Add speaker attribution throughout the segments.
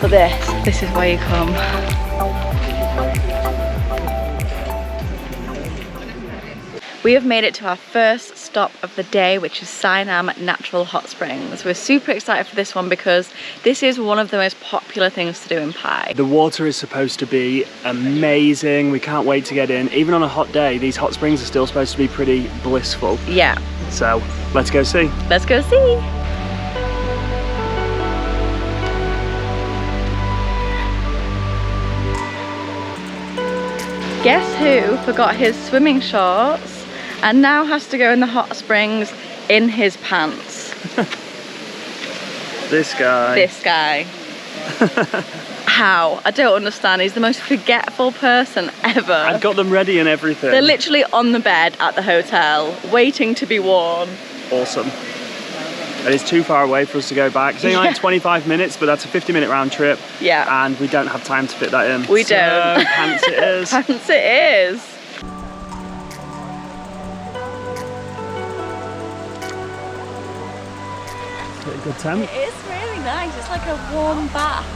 Speaker 1: But this is where you come. We have made it to our first stop of the day, which is Pai Natural Hot Springs. We're super excited for this one because this is one of the most popular things to do in Pai.
Speaker 2: The water is supposed to be amazing. We can't wait to get in. Even on a hot day, these hot springs are still supposed to be pretty blissful.
Speaker 1: Yeah.
Speaker 2: So let's go see.
Speaker 1: Let's go see. Guess who forgot his swimming shorts and now has to go in the hot springs in his pants?
Speaker 2: This guy.
Speaker 1: This guy. How? I don't understand. He's the most forgetful person ever.
Speaker 2: I've got them ready and everything.
Speaker 1: They're literally on the bed at the hotel, waiting to be worn.
Speaker 2: Awesome. And it's too far away for us to go back. It's only like 25 minutes, but that's a 50-minute round trip.
Speaker 1: Yeah.
Speaker 2: And we don't have time to fit that in.
Speaker 1: We don't.
Speaker 2: Pants it is.
Speaker 1: Pants it is.
Speaker 2: Good temp.
Speaker 1: It is really nice. It's like a warm bath.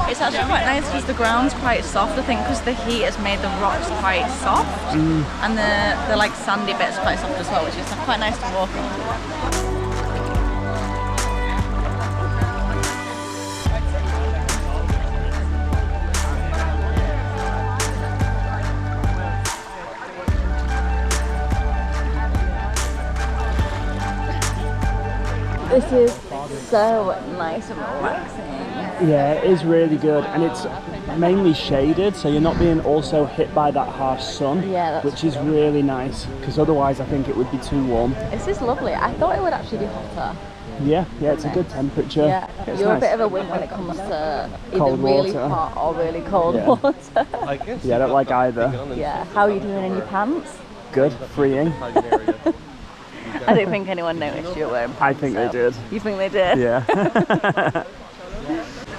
Speaker 1: It's actually quite nice because the ground's quite soft, I think, because the heat has made the rocks quite soft, and the like sandy bits quite soft as well, which is quite nice to walk on. This is so nice and relaxing.
Speaker 2: Yeah, it is really good, and it's mainly shaded, so you're not being also hit by that harsh sun, which is really nice, because otherwise I think it would be too warm.
Speaker 1: This is lovely. I thought it would actually be hotter.
Speaker 2: Yeah, it's a good temperature.
Speaker 1: Yeah,
Speaker 2: it's
Speaker 1: you're
Speaker 2: nice.
Speaker 1: a bit of a wimp when it comes to either
Speaker 2: Cold
Speaker 1: really
Speaker 2: water.
Speaker 1: hot or really cold water.
Speaker 2: Yeah, I don't like either.
Speaker 1: Yeah, how are you doing in your pants?
Speaker 2: Good, freeing.
Speaker 1: I don't think anyone noticed you were wearing pants.
Speaker 2: I think they did.
Speaker 1: You think they did?
Speaker 2: Yeah.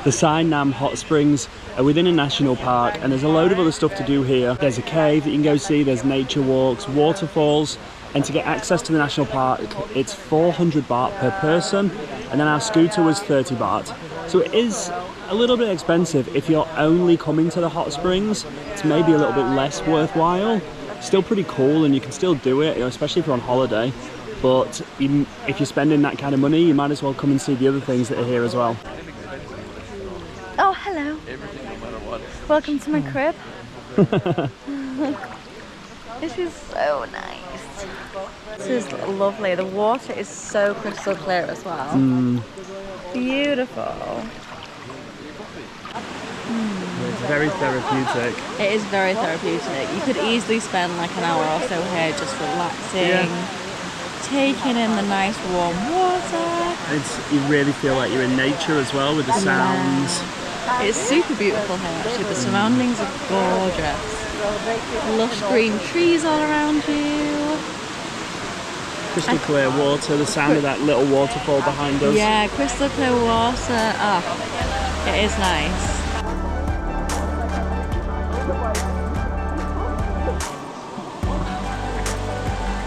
Speaker 2: The Pai Nam Hot Springs are within a national park, and there's a load of other stuff to do here. There's a cave that you can go see, there's nature walks, waterfalls, and to get access to the national park, it's 400 baht per person, and then our scooter was 30 baht. So it is a little bit expensive if you're only coming to the hot springs. It's maybe a little bit less worthwhile. Still pretty cool, and you can still do it, especially if you're on holiday. But if you're spending that kind of money, you might as well come and see the other things that are here as well.
Speaker 1: Oh, hello. Welcome to my crib. This is so nice. This is lovely. The water is so crystal clear as well. Beautiful.
Speaker 2: It's very therapeutic.
Speaker 1: It is very therapeutic. You could easily spend like an hour or so here just relaxing, taking in the nice warm water.
Speaker 2: You really feel like you're in nature as well with the sounds.
Speaker 1: It's super beautiful here actually. The surroundings are gorgeous. Lush green trees all around you.
Speaker 2: Crystal clear water, the sound of that little waterfall behind us.
Speaker 1: Yeah, crystal clear water. Oh, it is nice.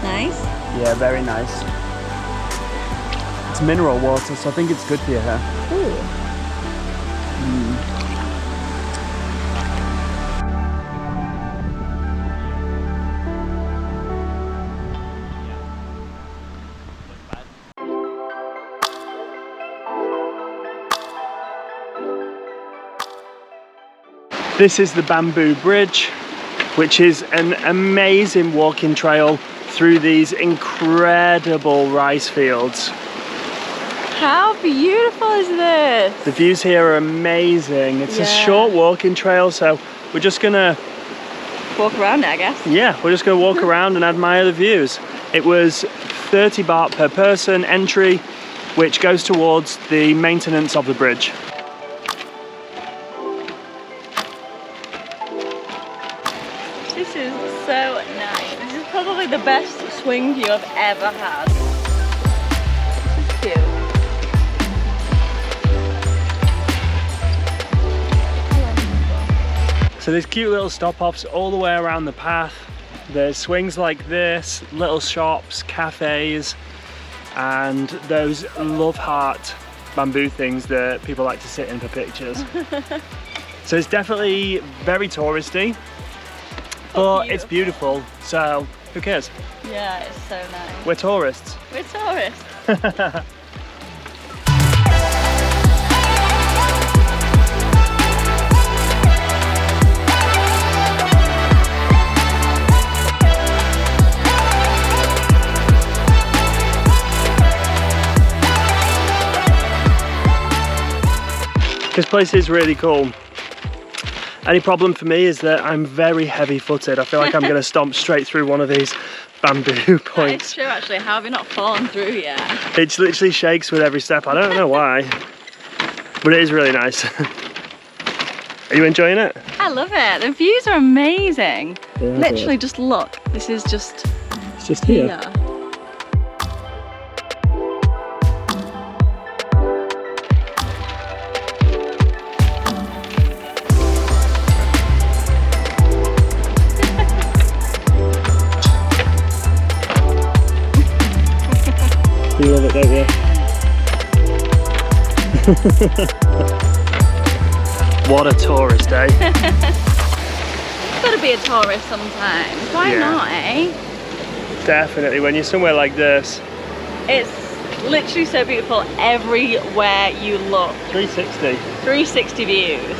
Speaker 1: Nice?
Speaker 2: Yeah, very nice. It's mineral water, so I think it's good for your hair.
Speaker 1: Ooh.
Speaker 2: This is the Bamboo Bridge, which is an amazing walking trail through these incredible rice fields.
Speaker 1: How beautiful is this?
Speaker 2: The views here are amazing. It's a short walking trail, so we're just gonna
Speaker 1: walk around it, I guess.
Speaker 2: Yeah, we're just gonna walk around and admire the views. It was 30 baht per person entry, which goes towards the maintenance of the bridge.
Speaker 1: This is so nice. This is probably the best swing view I've ever had. This is cute.
Speaker 2: So there's cute little stop-offs all the way around the path. There's swings like this, little shops, cafes, and those love heart bamboo things that people like to sit in for pictures. So it's definitely very touristy, but it's beautiful, so who cares?
Speaker 1: Yeah, it's so nice.
Speaker 2: We're tourists.
Speaker 1: We're tourists.
Speaker 2: This place is really cool. Only problem for me is that I'm very heavy-footed. I feel like I'm going to stomp straight through one of these bamboo points.
Speaker 1: It's true actually, how have you not fallen through yet?
Speaker 2: It literally shakes with every step. I don't know why, but it is really nice. Are you enjoying it?
Speaker 1: I love it. The views are amazing.
Speaker 2: Yeah,
Speaker 1: literally just look. This is just...
Speaker 2: It's just here. You love it, don't you? What a tourist day.
Speaker 1: Gotta be a tourist sometimes. Why not, eh?
Speaker 2: Definitely, when you're somewhere like this.
Speaker 1: It's literally so beautiful everywhere you look.
Speaker 2: 360.
Speaker 1: 360 views.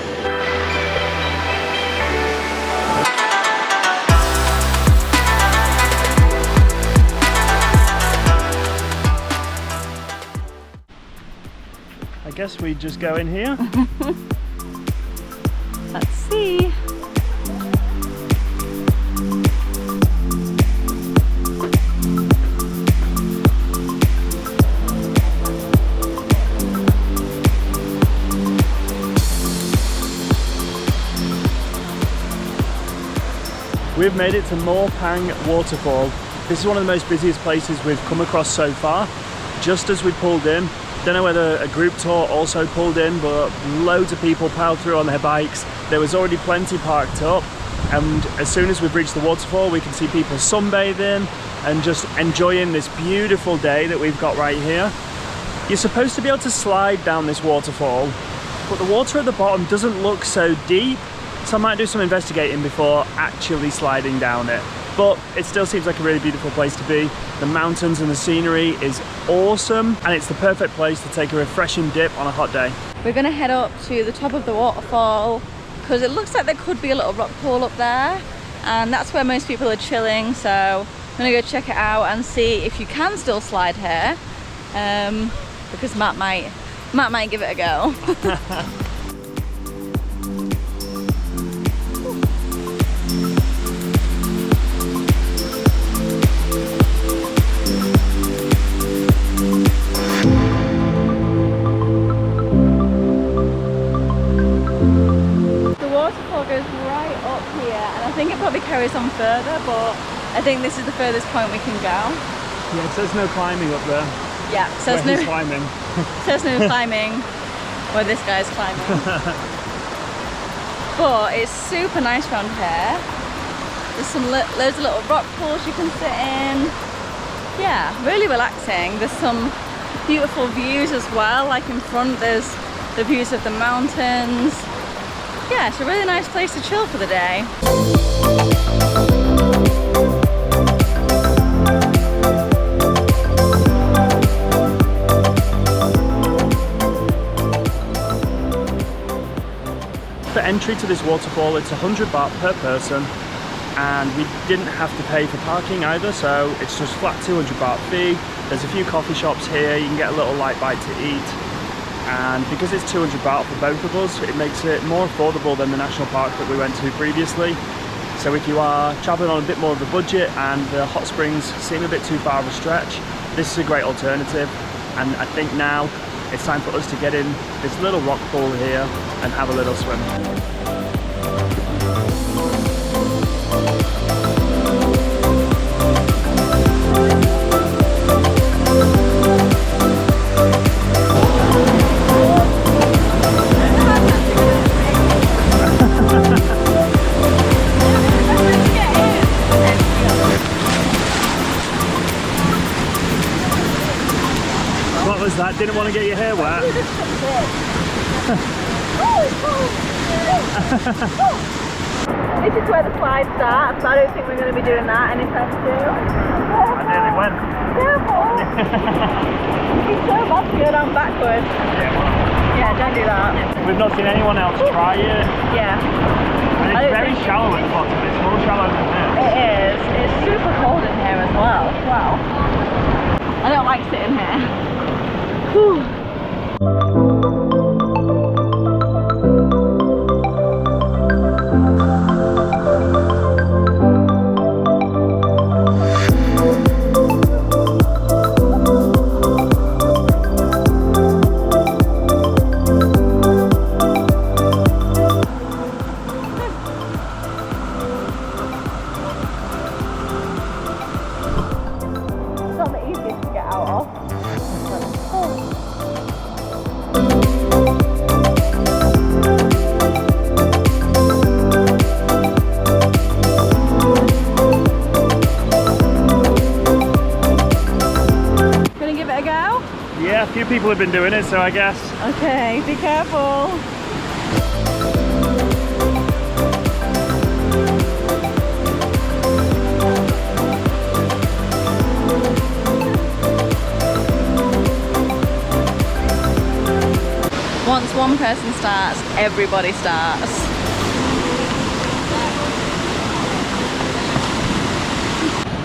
Speaker 2: I guess we just go in here.
Speaker 1: Let's see.
Speaker 2: We've made it to Pang Waterfall. This is one of the most busiest places we've come across so far. Just as we pulled in, don't know whether a group tour also pulled in, but loads of people piled through on their bikes. There was already plenty parked up, and as soon as we've reached the waterfall, we can see people sunbathing and just enjoying this beautiful day that we've got right here. You're supposed to be able to slide down this waterfall, but the water at the bottom doesn't look so deep, so I might do some investigating before actually sliding down it. But it still seems like a really beautiful place to be. The mountains and the scenery is awesome, and it's the perfect place to take a refreshing dip on a hot day.
Speaker 1: We're gonna head up to the top of the waterfall because it looks like there could be a little rock pool up there, and that's where most people are chilling. So I'm gonna go check it out and see if you can still slide here, because Matt might give it a go. Goes right up here, and I think it probably carries on further, but I think this is the furthest point we can go.
Speaker 2: Yeah, it says no climbing up there.
Speaker 1: Yeah, it says no
Speaker 2: climbing.
Speaker 1: Says no climbing where this guy's climbing. But it's super nice around here. There's some loads of little rock pools you can sit in. Yeah, really relaxing. There's some beautiful views as well, like in front there's the views of the mountains. Yeah, it's a really nice place to chill for the day.
Speaker 2: For entry to this waterfall, it's 100 baht per person, and we didn't have to pay for parking either, so it's just flat 200 baht fee. There's a few coffee shops here, you can get a little light bite to eat. And because it's 200 baht for both of us, it makes it more affordable than the national park that we went to previously. So if you are traveling on a bit more of a budget and the hot springs seem a bit too far of a stretch, this is a great alternative. And I think now it's time for us to get in this little rock pool here and have a little swim. want to get your hair wet?
Speaker 1: This is where the slide starts, so I don't think we're going to be doing that anytime soon.
Speaker 2: I nearly went.
Speaker 1: Careful! It's so bad to go down backwards. Yeah, don't do that.
Speaker 2: We've not seen anyone else try it.
Speaker 1: Yeah.
Speaker 2: And it's very shallow at the bottom. It's more shallow than this.
Speaker 1: It is. It's super cold in here as well. Wow. I don't like sitting here. Whew.
Speaker 2: Yeah, a few people have been doing it, so I guess.
Speaker 1: Okay, be careful. Once one person starts, everybody starts.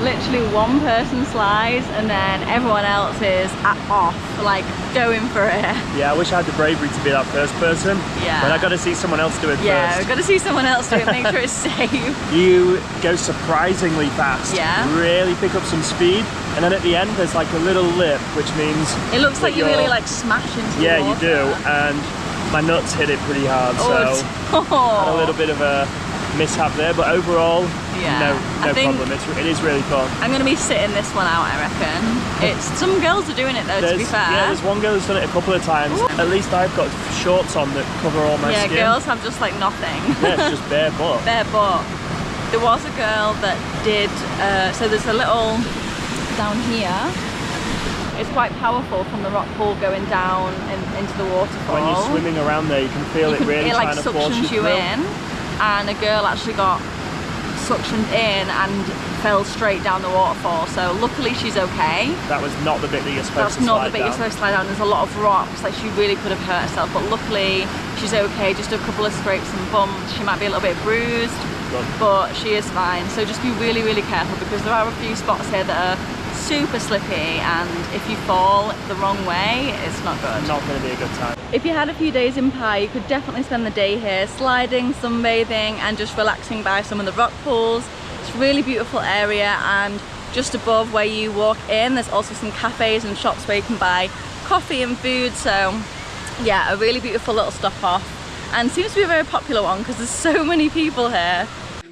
Speaker 1: Literally one person slides and then everyone else is off, like going for it.
Speaker 2: Yeah, I wish I had the bravery to be that first person.
Speaker 1: Yeah.
Speaker 2: But I got to see someone else do it first.
Speaker 1: Yeah, we've got to see someone else do it, make sure it's safe.
Speaker 2: You go surprisingly fast.
Speaker 1: Yeah.
Speaker 2: Really pick up some speed, and then at the end there's like a little lip, which means
Speaker 1: it looks like you really like smash into the
Speaker 2: water.
Speaker 1: water.
Speaker 2: You do, and my nuts hit it pretty hard, so had a little bit of a mishap there, but overall, no problem. It is really fun.
Speaker 1: I'm going to be sitting this one out, I reckon. Some girls are doing it though, to be fair.
Speaker 2: Yeah, there's one girl who's done it a couple of times. Ooh. At least I've got shorts on that cover all my skin.
Speaker 1: Yeah, girls have just like nothing.
Speaker 2: Yeah, it's just bare butt.
Speaker 1: Bare butt. There was a girl that did, so there's a little down here. It's quite powerful from the rock pool going down into the waterfall.
Speaker 2: When you're swimming around there, you can feel it really
Speaker 1: like
Speaker 2: kind of force
Speaker 1: suctions you in. And a girl actually got suctioned in and fell straight down the waterfall, so luckily she's okay.
Speaker 2: That was not the bit that you're supposed to slide down.
Speaker 1: That's not the bit you're supposed to slide down. There's a lot of rocks, like she really could have hurt herself, but luckily she's okay. Just a couple of scrapes and bumps. She might be a little bit bruised, but she is fine. So just be really, really careful, because there are a few spots here that are super slippy, and if you fall the wrong way, it's not good. Not going to be a good time. If you had a few days in Pai, you could definitely spend the day here sliding, sunbathing and just relaxing by some of the rock pools. It's a really beautiful area, and just above where you walk in there's also some cafes and shops where you can buy coffee and food. So yeah, a really beautiful little stop off, and seems to be a very popular one because there's so many people here.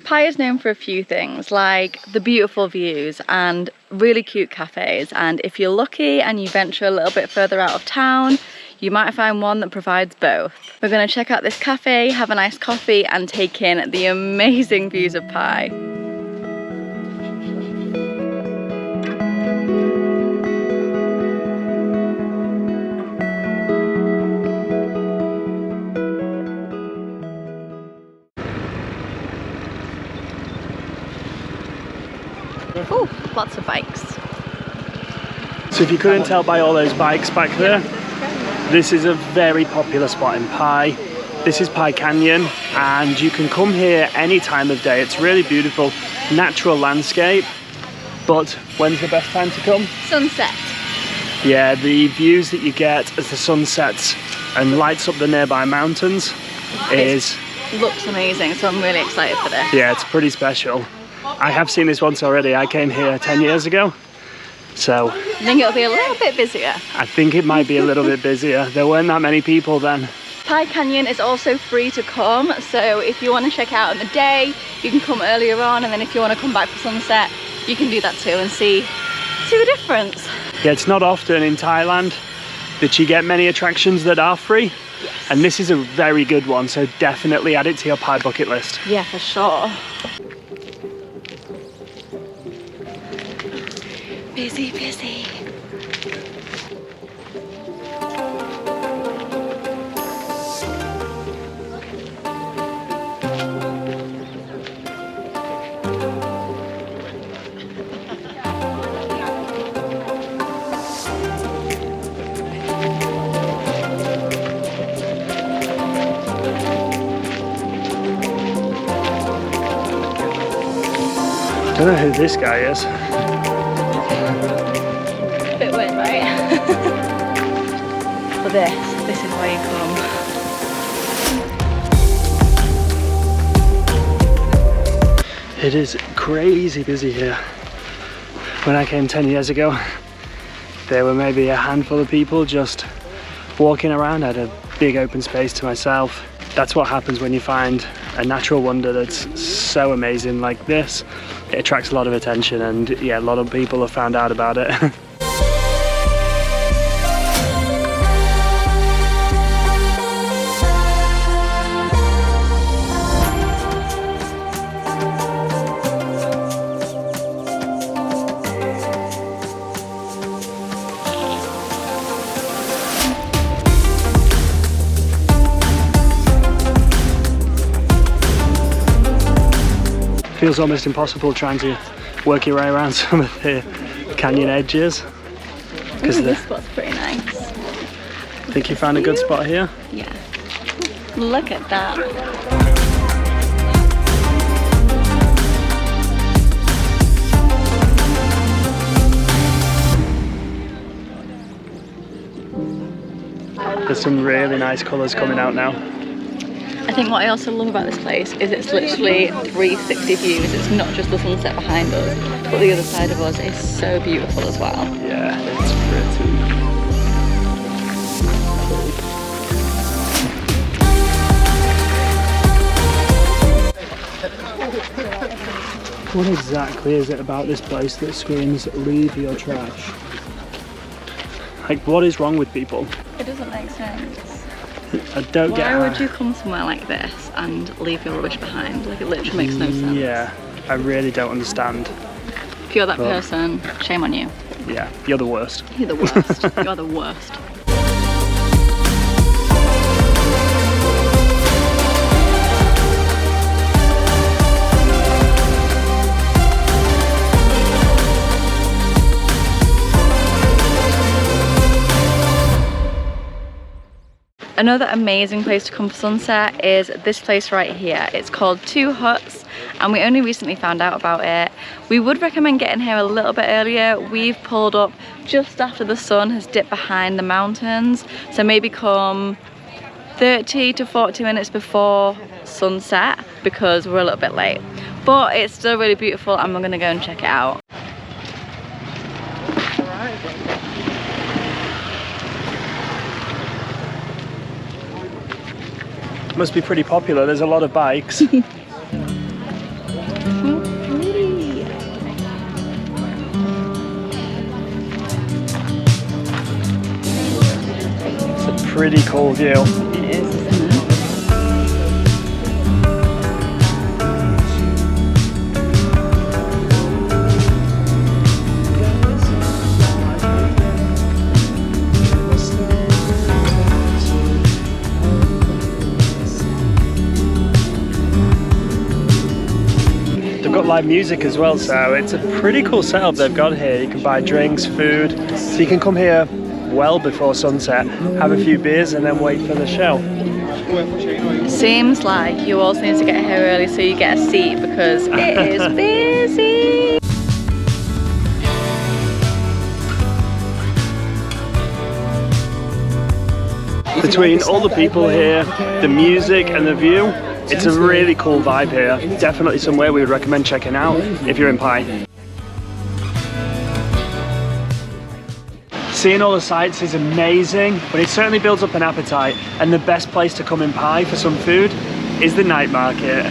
Speaker 1: Pai is known for a few things, like the beautiful views and really cute cafes, and if you're lucky and you venture a little bit further out of town, you might find one that provides both. We're going to check out this cafe, have a nice coffee and take in the amazing views of Pai. Ooh, lots of bikes.
Speaker 2: So if you couldn't tell by all those bikes back there, this is a very popular spot in Pai. This is Pai Canyon, and you can come here any time of day. It's really beautiful, natural landscape. But when's the best time to come?
Speaker 1: Sunset.
Speaker 2: Yeah, the views that you get as the sun sets and lights up the nearby mountains
Speaker 1: looks amazing, so I'm really excited for this.
Speaker 2: Yeah, it's pretty special. I have seen this once already. I came here 10 years ago, so
Speaker 1: I think it'll be a little bit busier.
Speaker 2: I think it might be a little bit busier. There weren't that many people then.
Speaker 1: Pai Canyon is also free to come, so if you want to check out in the day, you can come earlier on, and then if you want to come back for sunset, you can do that too and see the difference.
Speaker 2: Yeah, it's not often in Thailand that you get many attractions that are free.
Speaker 1: Yes.
Speaker 2: And this is a very good one, so definitely add it to your Pai bucket list.
Speaker 1: Yeah, for sure. Busy, busy.
Speaker 2: don't know who this guy is.
Speaker 1: Bit weird, right? But this is where you come.
Speaker 2: It is crazy busy here. When I came 10 years ago, there were maybe a handful of people just walking around. I had a big open space to myself. That's what happens when you find a natural wonder that's so amazing like this. It attracts a lot of attention, and yeah, a lot of people have found out about it. Feels almost impossible trying to work your way around some of the canyon edges.
Speaker 1: Ooh, this spot's pretty nice.
Speaker 2: Think you found a good spot here?
Speaker 1: Yeah. Look at that.
Speaker 2: There's some really nice colours coming out now.
Speaker 1: I think what I also love about this place is it's literally 360 views. It's not just the sunset behind us, but the other side of us is so beautiful as well.
Speaker 2: Yeah, it's pretty. What exactly is it about this place that screams, leave your trash? Like, what is wrong with people?
Speaker 1: It doesn't make sense.
Speaker 2: I don't get
Speaker 1: Why would you come somewhere like this and leave your rubbish behind? Like, it literally makes no sense.
Speaker 2: Yeah, I really don't understand.
Speaker 1: If you're that person, shame on you.
Speaker 2: Yeah, you're the worst.
Speaker 1: You're the worst. You're the worst. Another amazing place to come for sunset is this place right here. It's called Two Huts, and we only recently found out about it. We would recommend getting here a little bit earlier. We've pulled up just after the sun has dipped behind the mountains, so maybe come 30 to 40 minutes before sunset because we're a little bit late. But it's still really beautiful, and we're gonna go and check it out.
Speaker 2: Must be pretty popular, there's a lot of bikes.
Speaker 1: It's
Speaker 2: a pretty cool view.
Speaker 1: It is, isn't it?
Speaker 2: Live music as well, so it's a pretty cool setup they've got here. You can buy drinks, food, so you can come here well before sunset, have a few beers and then wait for the show.
Speaker 1: Seems like you also need to get here early so you get a seat because it is busy.
Speaker 2: Between all the people here, the music and the view, it's a really cool vibe here. Definitely somewhere we would recommend checking out if you're in Pai. Seeing all the sights is amazing, but it certainly builds up an appetite, and the best place to come in Pai for some food is the night market.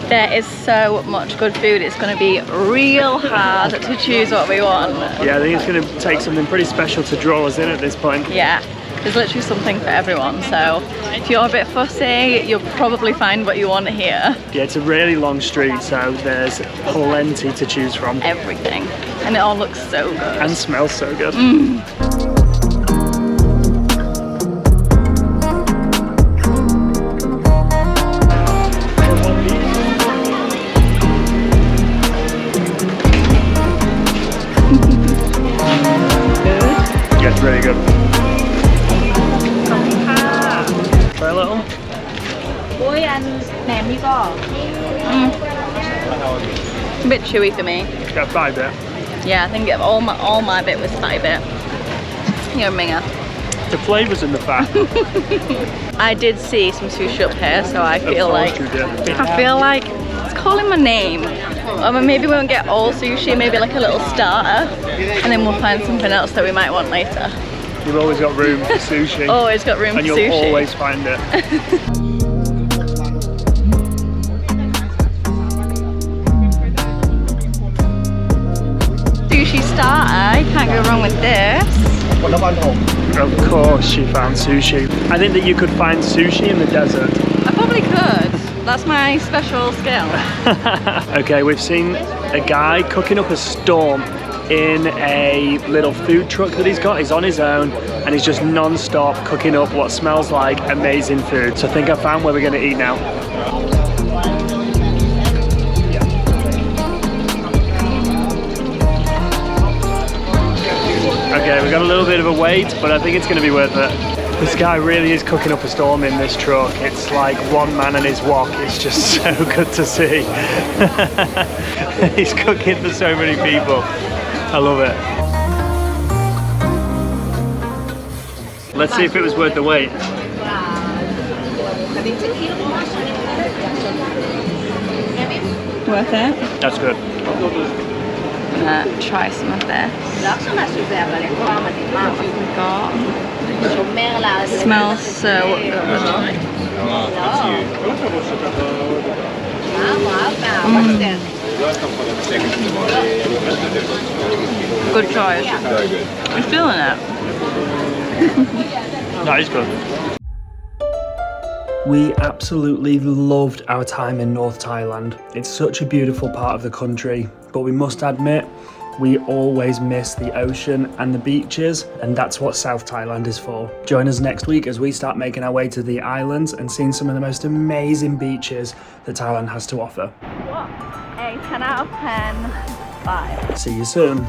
Speaker 1: There is so much good food, it's going to be real hard to choose what we want.
Speaker 2: Yeah, I think it's going to take something pretty special to draw us in at this point.
Speaker 1: Yeah, there's literally something for everyone, so if you're a bit fussy, you'll probably find what you want here.
Speaker 2: Yeah, it's a really long street, so there's plenty to choose from.
Speaker 1: Everything. And it all looks so good.
Speaker 2: And smells so good.
Speaker 1: A bit chewy for me.
Speaker 2: Got 5 bit.
Speaker 1: Yeah, I think all my bit was Thai bit. You're a minger.
Speaker 2: The flavour's in the fat.
Speaker 1: I did see some sushi up here, so I feel like
Speaker 2: you did.
Speaker 1: it's calling my name. Maybe we won't get all sushi, maybe like a little starter, and then we'll find something else that we might want later.
Speaker 2: You've always got room for sushi.
Speaker 1: Always got room for sushi.
Speaker 2: And you'll always find it.
Speaker 1: Sushi starter, you can't go wrong with this.
Speaker 2: Of course she found sushi. I think that you could find sushi in the desert.
Speaker 1: I probably could. That's my special skill.
Speaker 2: Okay, we've seen a guy cooking up a storm in a little food truck that he's got. He's on his own and he's just non-stop cooking up what smells like amazing food. So I think I found where we're going to eat now. Okay, we've got a little bit of a wait, but I think it's going to be worth it. This guy really is cooking up a storm in this truck. It's like one man and his wok. It's just so good to see. He's cooking for so many people. I love it. Let's see if it was worth the wait.
Speaker 1: Worth it?
Speaker 2: That's good.
Speaker 1: I'm gonna try some of this. Smells so good. Good choice. I'm feeling it.
Speaker 2: That is good. We absolutely loved our time in North Thailand. It's such a beautiful part of the country, but we must admit, we always miss the ocean and the beaches, and that's what South Thailand is for. Join us next week as we start making our way to the islands and seeing some of the most amazing beaches that Thailand has to offer.
Speaker 1: What? A 10 out of 10 vibe.
Speaker 2: See you soon.